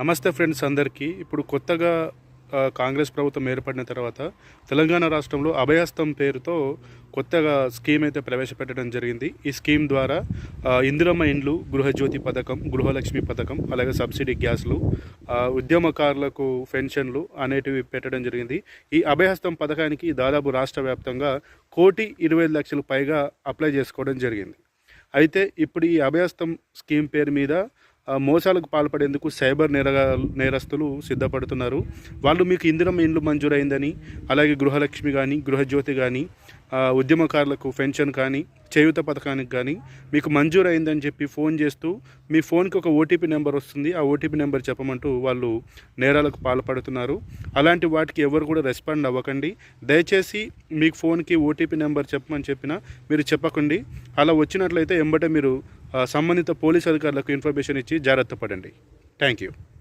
నమస్తే ఫ్రెండ్స్ అందరికీ. ఇప్పుడు కొత్తగా కాంగ్రెస్ ప్రభుత్వం ఏర్పడిన తర్వాత తెలంగాణ రాష్ట్రంలో అభయహస్తం పేరుతో కొత్తగా స్కీమ్ అయితే ప్రవేశపెట్టడం జరిగింది. ఈ స్కీమ్ ద్వారా ఇందిరమ్మ ఇండ్లు, గృహజ్యోతి పథకం, గృహలక్ష్మి పథకం, అలాగే సబ్సిడీ గ్యాస్లు, ఉద్యమకారులకు పెన్షన్లు అనేటివి పెట్టడం జరిగింది. ఈ అభయహస్తం పథకానికి దాదాపు రాష్ట్ర వ్యాప్తంగా 1,25,00,000 పైగా అప్లై చేసుకోవడం జరిగింది. అయితే ఇప్పుడు ఈ అభయహస్తం స్కీమ్ పేరు మీద మోసాలకు పాల్పడేందుకు సైబర్ నేరస్తులు సిద్ధపడుతున్నారు. వాళ్ళు మీకు ఇందిరమ్మ ఇండ్లు మంజూరైందని, అలాగే గృహలక్ష్మి కానీ, గృహజ్యోతి కానీ, ఉద్యమకారులకు పెన్షన్ కానీ, చేయూత పథకానికి కానీ మీకు మంజూరైందని చెప్పి ఫోన్ చేస్తూ మీ ఫోన్కి ఒక ఓటీపీ నెంబర్ వస్తుంది. ఆ ఓటీపీ నెంబర్ చెప్పమంటూ వాళ్ళు నేరాలకు పాల్పడుతున్నారు. అలాంటి వాటికి ఎవరు కూడా రెస్పాండ్ అవ్వకండి. దయచేసి మీకు ఫోన్కి ఓటీపీ నెంబర్ చెప్పమని చెప్పినా మీరు చెప్పకండి. అలా వచ్చినట్లయితే ఎంబటే మీరు సంబంధిత పోలీస్ అధికారులకు ఇన్ఫర్మేషన్ ఇచ్చి జాగ్రత్త పడండి. Thank you.